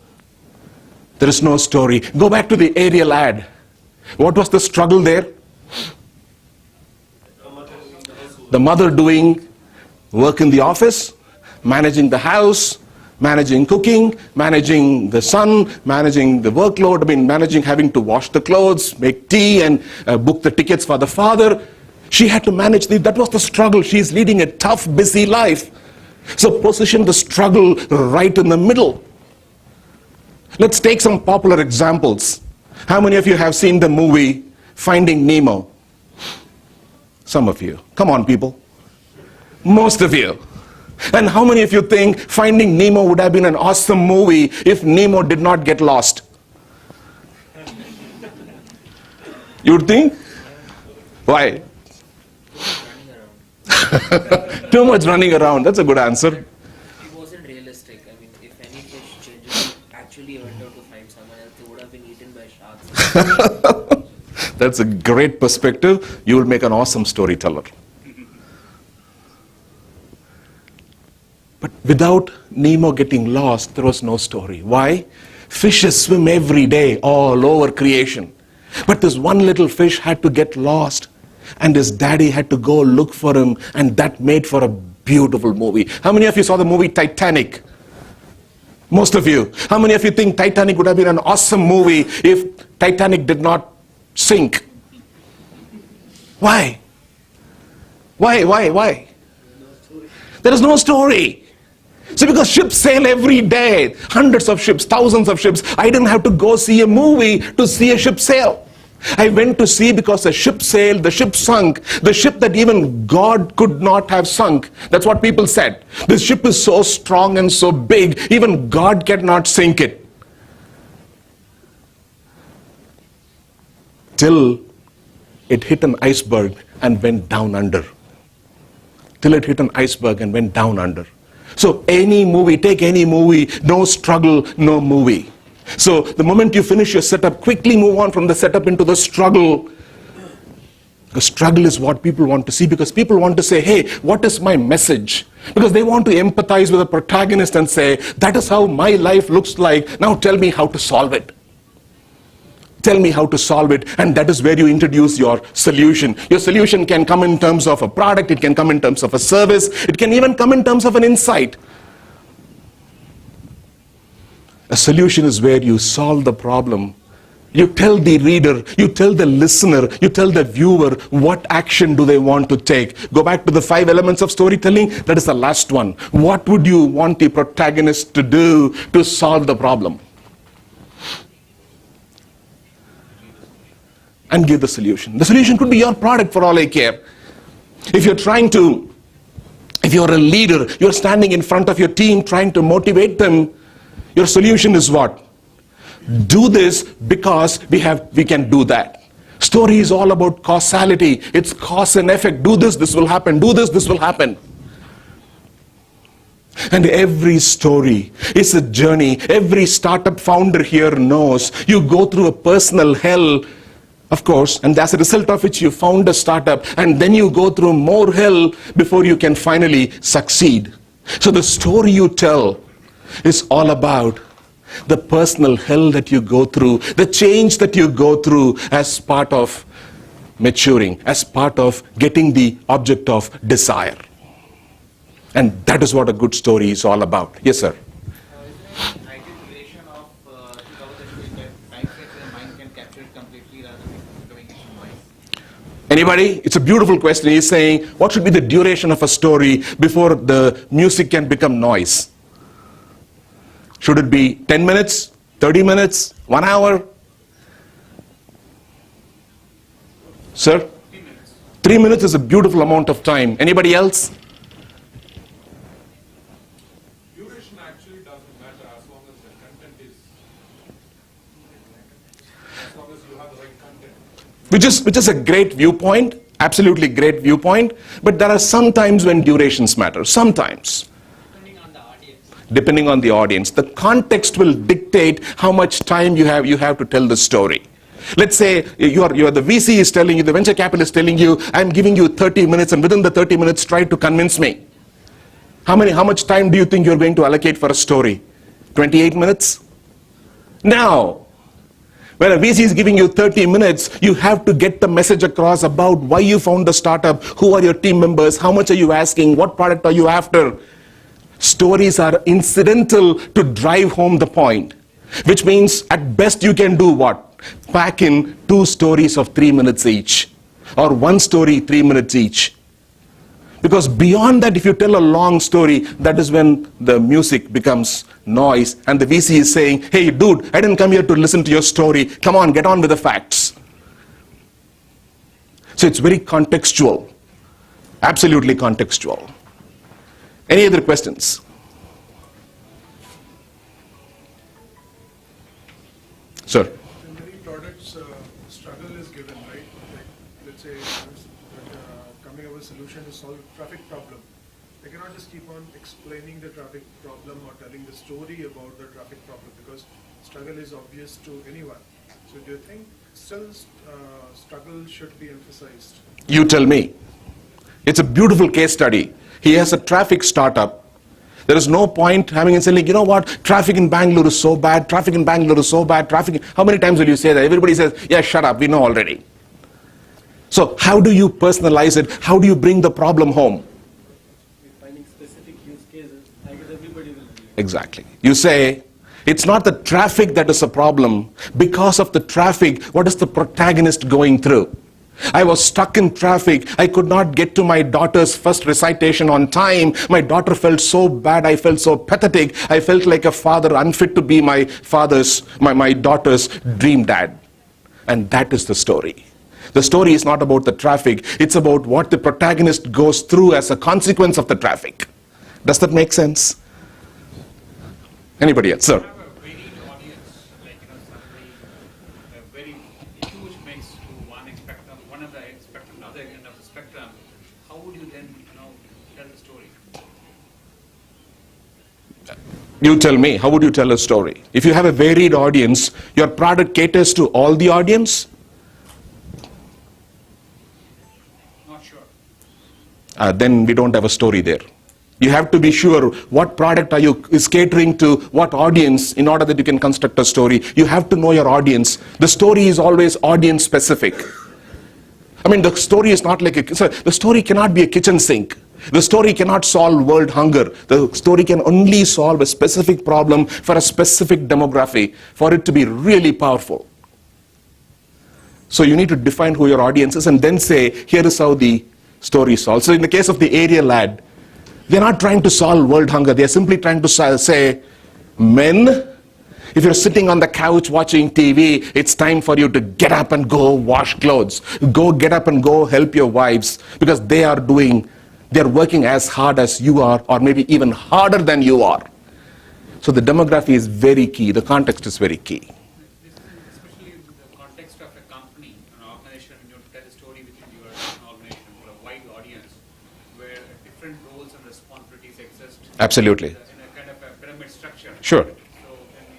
A: there is no story. Go back to the aerial ad. What was the struggle there? The mother doing work in the office, managing the house, managing cooking, managing the son, managing the workload, managing having to wash the clothes, make tea, and book the tickets for the father. She had to manage that was the struggle. She's leading a tough, busy life. So position the struggle right in the middle. Let's take some popular examples. How many of you have seen the movie Finding Nemo? Some of you. Come on, people. Most of you. And how many of you think Finding Nemo would have been an awesome movie if Nemo did not get lost? You would think? Why? Too much running around. That's a good answer.
I: It wasn't realistic. I mean, if any fish changes actually went out to find someone else, they would have been eaten by sharks.
A: That's a great perspective. You will make an awesome storyteller. But without Nemo getting lost, there was no story. Why? Fishes swim every day all over creation. But this one little fish had to get lost, and his daddy had to go look for him, and that made for a beautiful movie. How many of you saw the movie Titanic? Most of you. How many of you think Titanic would have been an awesome movie if Titanic did not sink? Why? Why? There is no story. So because ships sail every day, hundreds of ships, thousands of ships, I didn't have to go see a movie to see a ship sail. I went to see because the ship sailed, the ship sunk, the ship that even God could not have sunk. That's what people said. This ship is so strong and so big, even God cannot sink it. Till it hit an iceberg and went down under. Till it hit an iceberg and went down under. So any movie, take any movie, no struggle, no movie. So the moment you finish your setup, quickly move on from the setup into the struggle. The struggle is what people want to see, because people want to say, hey, what is my message? Because they want to empathize with the protagonist and say, that is how my life looks like. Now tell me how to solve it. Tell me how to solve it, and that is where you introduce your solution. Your solution can come in terms of a product, it can come in terms of a service, it can even come in terms of an insight. A solution is where you solve the problem. You tell the reader, you tell the listener, you tell the viewer what action do they want to take. Go back to the 5 elements of storytelling, that is the last one. What would you want the protagonist to do to solve the problem? And give the solution. The solution could be your product for all I care. If you're a leader, you're standing in front of your team trying to motivate them, your solution is what? Do this because we can do that. Story is all about causality. It's cause and effect. Do this, this will happen. Do this, this will happen. And every story is a journey. Every startup founder here knows you go through a personal hell, of course, and as a result of which you found a startup, and then you go through more hell before you can finally succeed. So the story you tell is all about the personal hell that you go through, the change that you go through as part of maturing, as part of getting the object of desire. And that is what a good story is all about. Yes, sir. Anybody? It's a beautiful question. He's saying, what should be the duration of a story before the music can become noise? Should it be 10 minutes, 30 minutes, 1 hour? Sir?
G: 3 minutes.
A: 3 minutes is a beautiful amount of time. Anybody else?
F: Duration actually doesn't matter as long as the content is, as long as you have the right content.
A: Which is a great viewpoint, absolutely great viewpoint, but there are some times when durations matter, sometimes. Depending on the audience. The context will dictate how much time you have to tell the story. Let's say you're the VC is telling you, the venture capitalist is telling you, I'm giving you 30 minutes, and within the 30 minutes try to convince me. How much time do you think you're going to allocate for a story? 28 minutes? Now, When a VC is giving you 30 minutes, you have to get the message across about why you found the startup, who are your team members, how much are you asking, what product are you after. Stories are incidental to drive home the point, which means at best you can do what? Pack in 2 stories of 3 minutes each, or 1 story 3 minutes each. Because beyond that, if you tell a long story, that is when the music becomes noise and the VC is saying, hey dude, I didn't come here to listen to your story, come on, get on with the facts. So it's very contextual, absolutely contextual. Any other questions? Sir.
F: In many products, struggle is given, right? Like, let's say, coming up with a solution to solve a traffic problem. They cannot just keep on explaining the traffic problem or telling the story about the traffic problem, because struggle is obvious to anyone. So do you think still struggle should be emphasized?
A: You tell me. It's a beautiful case study. He has a traffic startup. There is no point having it saying, like, you know what, traffic in Bangalore is so bad, traffic in Bangalore is so bad, how many times will you say that? Everybody says, yeah, shut up, we know already. So how do you personalize it? How do you bring the problem home?
J: Finding specific use cases, I guess everybody will agree.
A: Exactly. You say, it's not the traffic that is a problem. Because of the traffic, what is the protagonist going through? I was stuck in traffic. I could not get to my daughter's first recitation on time. My daughter felt so bad. I felt so pathetic. I felt like a father unfit to be my daughter's dream dad. And that is the story. The story is not about the traffic. It's about what the protagonist goes through as a consequence of the traffic. Does that make sense? Anybody else? Sir.
H: Have a varied audience, like, suddenly a very huge mix to one of the spectrum, the other end of the spectrum. How would you then, tell the story?
A: You tell me, how would you tell a story? If you have a varied audience, your product caters to all the audience?
H: Not sure.
A: Then we don't have a story there. You have to be sure what product is catering to what audience in order that you can construct a story. You have to know your audience. The story is always audience specific. I mean, the story is not like the story cannot be a kitchen sink. The story cannot solve world hunger. The story can only solve a specific problem for a specific demography for it to be really powerful. So you need to define who your audience is and then say, here is how the story is solved. So in the case of the aerial ad, they're not trying to solve world hunger. They're simply trying to say, men, if you're sitting on the couch watching TV, it's time for you to get up and go wash clothes. Get up and go help your wives, because they're working as hard as you are, or maybe even harder than you are. So the demography is very key. The context is very key.
H: This is especially in the context of a company, an organization, when you tell a story within your organization for a wide audience, where different roles and responsibilities exist.
A: Absolutely.
H: In a kind of a pyramid structure.
A: Sure.
H: So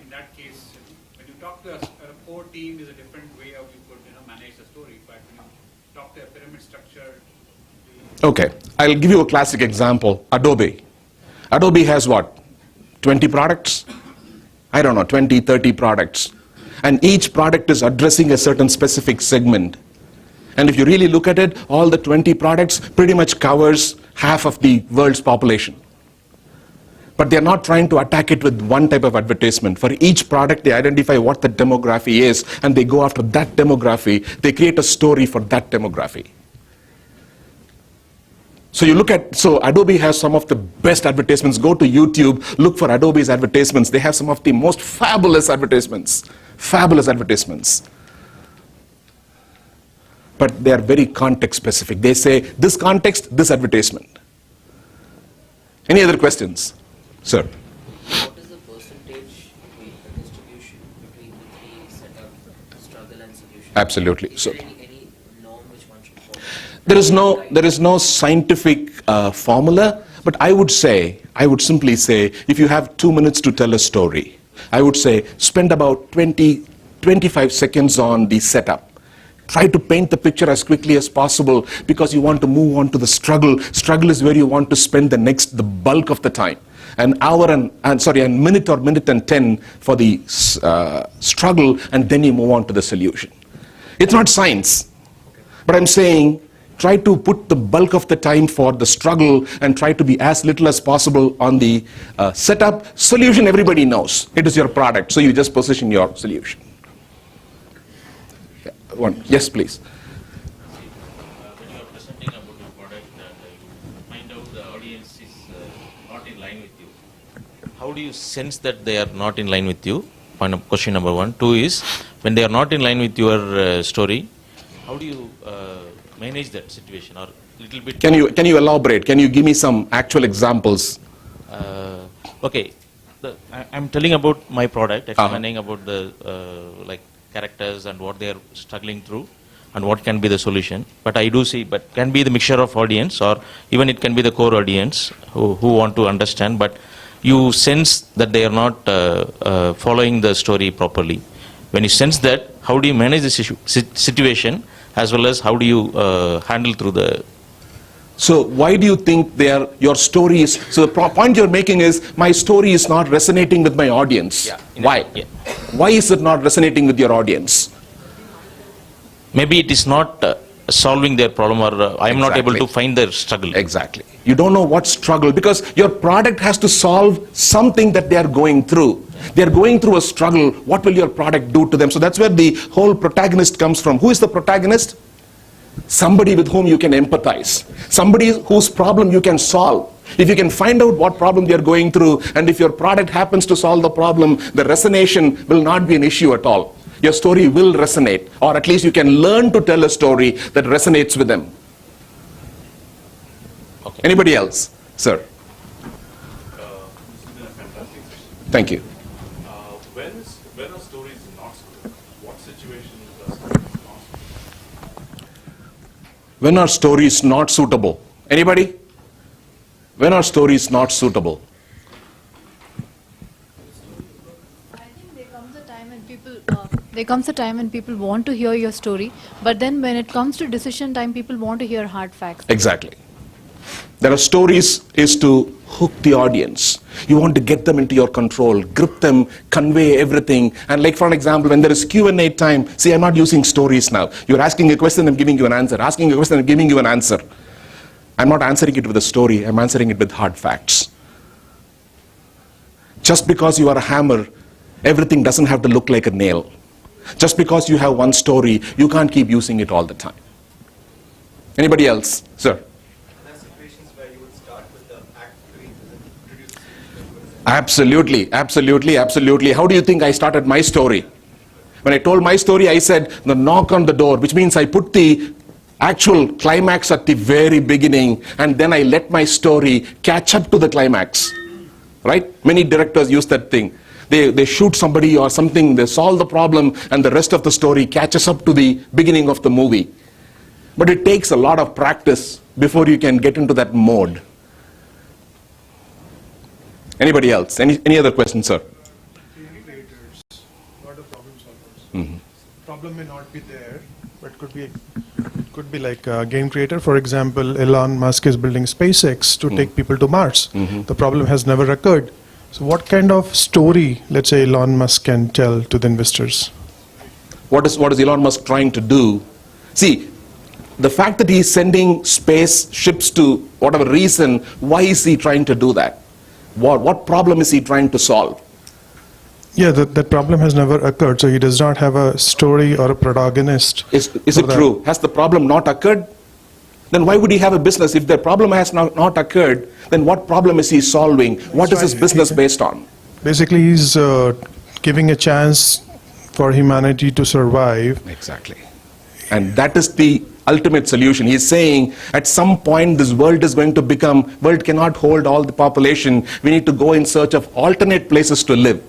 H: in that case, when you talk to a core team, is a different way of you could manage the story. But when you talk to a pyramid structure.
A: Okay, I'll give you a classic example. Adobe. Adobe has what? 20 products? I don't know, 20, 30 products. And each product is addressing a certain specific segment. And if you really look at it, all the 20 products pretty much covers half of the world's population. But they're not trying to attack it with one type of advertisement. For each product, they identify what the demography is, and they go after that demography. They create a story for that demography. So Adobe has some of the best advertisements. Go to YouTube, look for Adobe's advertisements. They have some of the most fabulous advertisements. Fabulous advertisements. But they are very context specific. They say, this context, this advertisement. Any other questions? Sir.
I: What is the percentage between the distribution between the 3 setup, struggle and solution?
A: Absolutely.
I: Is
A: So
I: there any norm which one should follow?
A: there is no scientific formula, but I would simply say, if you have 2 minutes to tell a story, I would say spend about 25 seconds on the setup. Try to paint the picture as quickly as possible because you want to move on to the struggle. Struggle is where you want to spend the bulk of the time. An hour a minute or minute and 10 for the struggle, and then you move on to the solution. It's not science, but I'm saying try to put the bulk of the time for the struggle and try to be as little as possible on the setup. Solution everybody knows. It is your product, so you just position your solution. Yes, please.
K: When you are presenting about your product and you find out the audience is not in line with you, how do you sense that they are not in line with you? Question number 1. 2 is, when they are not in line with your story, how do you manage that situation, or little bit?
A: Can you elaborate? Can you give me some actual examples?
K: Okay, I'm telling about my product, explaining about the characters and what they are struggling through and what can be the solution. But I do see, but can be the mixture of audience, or even it can be the core audience who want to understand, but you sense that they are not following the story properly. When you sense that, how do you manage this situation, as well as how do you handle through the...
A: So why do you think your story is... So the point you're making is, my story is not resonating with my audience.
K: Yeah,
A: why?
K: Yeah.
A: Why is it not resonating with your audience?
K: Maybe it is not solving their problem, or I am not able to find their struggle.
A: Exactly. You don't know what struggle, because your product has to solve something that they are going through. They are going through a struggle. What will your product do to them? So that's where the whole protagonist comes from. Who is the protagonist? Somebody with whom you can empathize. Somebody whose problem you can solve. If you can find out what problem they are going through, and if your product happens to solve the problem, the resonation will not be an issue at all. Your story will resonate, or at least you can learn to tell a story that resonates with them.
K: Okay.
A: Anybody else? Sir.
G: This has been a fantastic session.
A: Thank you.
G: When a story is not good, what situation is a story not good?
A: When our story is not suitable. Anybody? When our story is not suitable.
L: I think there comes a time when people want to hear your story, but then when it comes to decision time, people want to hear hard facts.
A: Exactly. There are stories is to hook the audience. You want to get them into your control, grip them, convey everything. And like for an example, when there is Q&A time, see, I'm not using stories now. You're asking a question, I'm giving you an answer. Asking a question, I'm giving you an answer. I'm not answering it with a story, I'm answering it with hard facts. Just because you are a hammer, everything doesn't have to look like a nail. Just because you have one story, you can't keep using it all the time. Anybody else? Sir. Absolutely, absolutely, absolutely. How do you think I started my story? When I told my story, I said, the knock on the door, which means I put the actual climax at the very beginning, and then I let my story catch up to the climax. Right? Many directors use that thing. They shoot somebody or something, they solve the problem, and the rest of the story catches up to the beginning of the movie. But it takes a lot of practice before you can get into that mode. Anybody else? Any other questions, sir?
F: Game creators, not the problem solvers. Problem may not be there, but could be like a game creator. For example, Elon Musk is building SpaceX to take people to Mars. The problem has never occurred. So what kind of story, let's say, Elon Musk can tell to the investors?
A: What is Elon Musk trying to do? See, the fact that he's sending spaceships to whatever reason, why is he trying to do that? What problem is he trying to solve?
F: Yeah, that problem has never occurred, so he does not have a story or a protagonist.
A: Is it true? Has the problem not occurred? Then why would he have a business? If the problem has not occurred, then what problem is he solving? What is his business based on?
F: Basically, he's giving a chance for humanity to survive.
A: Exactly. And that is the ultimate solution. He's saying at some point this world cannot hold all the population. We need to go in search of alternate places to live.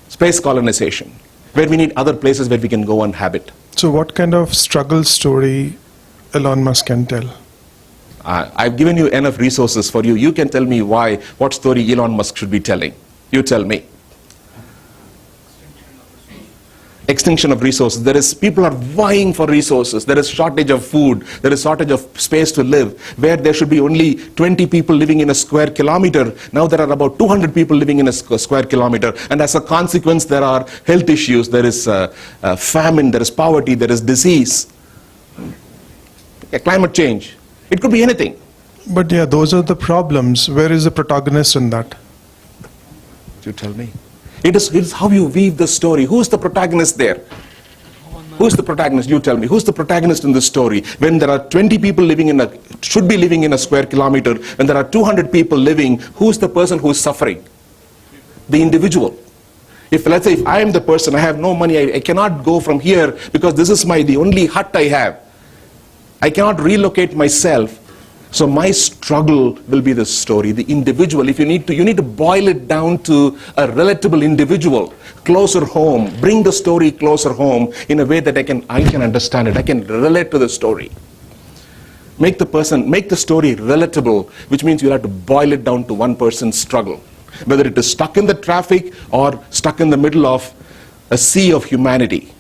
A: Space colonization, where we need other places where we can go and habit.
F: So what kind of struggle story Elon Musk can tell?
A: I've given you enough resources for you. You can tell me what story Elon Musk should be telling. You tell me. extinction of resources. People are vying for resources. There is shortage of food. There is shortage of space to live. Where there should be only 20 people living in a square kilometer, now there are about 200 people living in a square kilometer. And as a consequence, there are health issues. There is famine. There is poverty. There is disease. Climate change. It could be anything.
F: But yeah, those are the problems. Where is the protagonist in that?
A: You tell me. It is how you weave the story. Who's the protagonist there? Who's the protagonist? You tell me. Who's the protagonist in the story? When there are 20 people should be living in a square kilometer, when there are 200 people living, who's the person who's suffering? The individual. Let's say if I am the person, I have no money, I cannot go from here because this is the only hut I have. I cannot relocate myself. So my struggle will be the story, the individual. If you need to boil it down to a relatable individual, closer home, bring the story closer home in a way that I can understand it, I can relate to the story. Make the story relatable, which means you'll have to boil it down to one person's struggle. Whether it is stuck in the traffic or stuck in the middle of a sea of humanity.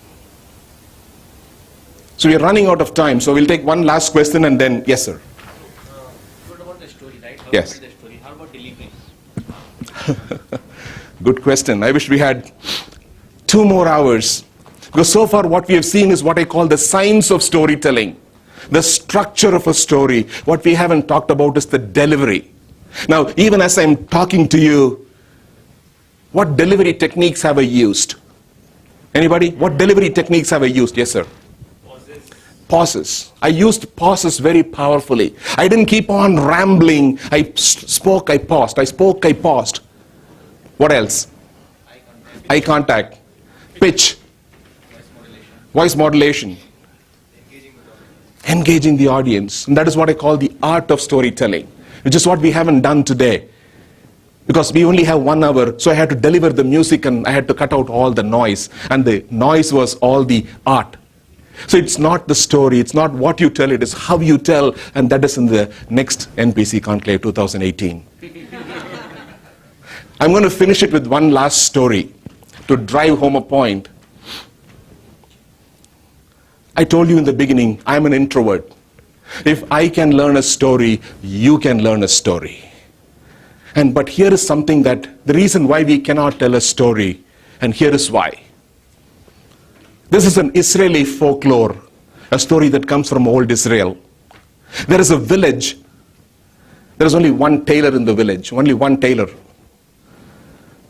A: So we are running out of time, so we'll take one last question and then, yes sir. Yes.
K: The story. How about delivery?
A: Good question. I wish we had 2 more hours. Because so far what we have seen is what I call the science of storytelling. The structure of a story. What we haven't talked about is the delivery. Now, even as I'm talking to you, what delivery techniques have I used? Anybody? What delivery techniques have I used? Yes, sir. Pauses. I used pauses very powerfully. I didn't keep on rambling. I spoke, I paused. I spoke, I paused. What else? Eye contact. Pitch. Voice modulation. Engaging the audience. And that is what I call the art of storytelling, which is what we haven't done today. Because we only have 1 hour, so I had to deliver the music and I had to cut out all the noise. And the noise was all the art. So it's not the story, it's not what you tell, it is how you tell, and that is in the next NPC Conclave 2018. I'm going to finish it with one last story to drive home a point. I told you in the beginning, I'm an introvert. If I can learn a story, you can learn a story. But here is something that, the reason why we cannot tell a story, and here is why. This is an Israeli folklore, a story that comes from old Israel. There is a village. There is only one tailor in the village, only one tailor.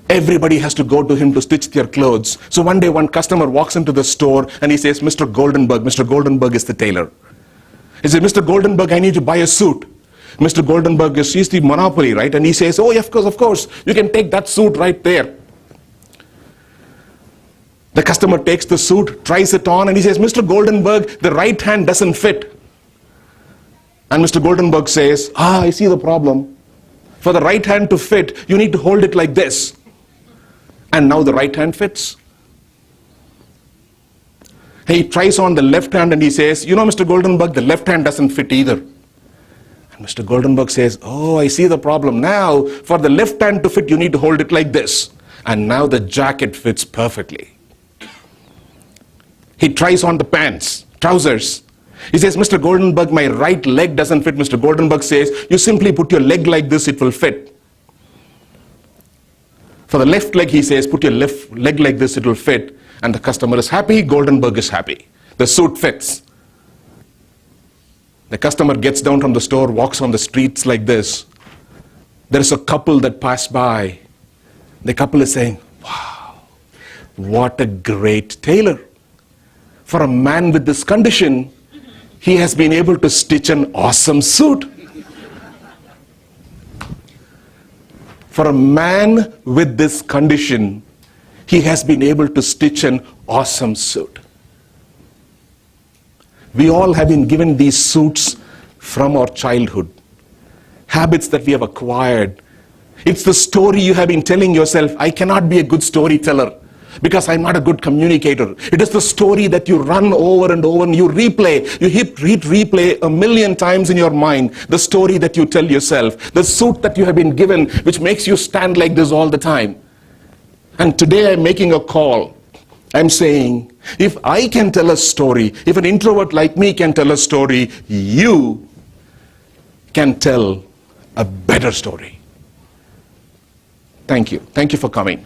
A: Everybody has to go to him to stitch their clothes. So one day one customer walks into the store and he says, Mr. Goldenberg. Mr. Goldenberg is the tailor. He says, Mr. Goldenberg, I need to buy a suit. Mr. Goldenberg is the monopoly, right? And he says, oh, of course, you can take that suit right there. The customer takes the suit, tries it on, and he says, Mr. Goldenberg, the right hand doesn't fit. And Mr. Goldenberg says, I see the problem. For the right hand to fit, you need to hold it like this. And now the right hand fits. He tries on the left hand and he says, you know, Mr. Goldenberg, the left hand doesn't fit either. And Mr. Goldenberg says, oh, I see the problem. Now, for the left hand to fit, you need to hold it like this. And now the jacket fits perfectly. He tries on the pants, trousers. He says, Mr. Goldenberg, my right leg doesn't fit. Mr. Goldenberg says, you simply put your leg like this, it will fit. For the left leg, he says, put your left leg like this, it will fit. And the customer is happy, Goldenberg is happy. The suit fits. The customer gets down from the store, walks on the streets like this. There is a couple that pass by. The couple is saying, wow, what a great tailor. For a man with this condition, he has been able to stitch an awesome suit. For a man with this condition, he has been able to stitch an awesome suit. We all have been given these suits from our childhood. Habits that we have acquired. It's the story you have been telling yourself, I cannot be a good storyteller because I'm not a good communicator. It is the story that you run over and over and you replay. You replay 1,000,000 times in your mind. The story that you tell yourself. The suit that you have been given which makes you stand like this all the time. And today I'm making a call. I'm saying, if I can tell a story, if an introvert like me can tell a story, you can tell a better story. Thank you. Thank you for coming.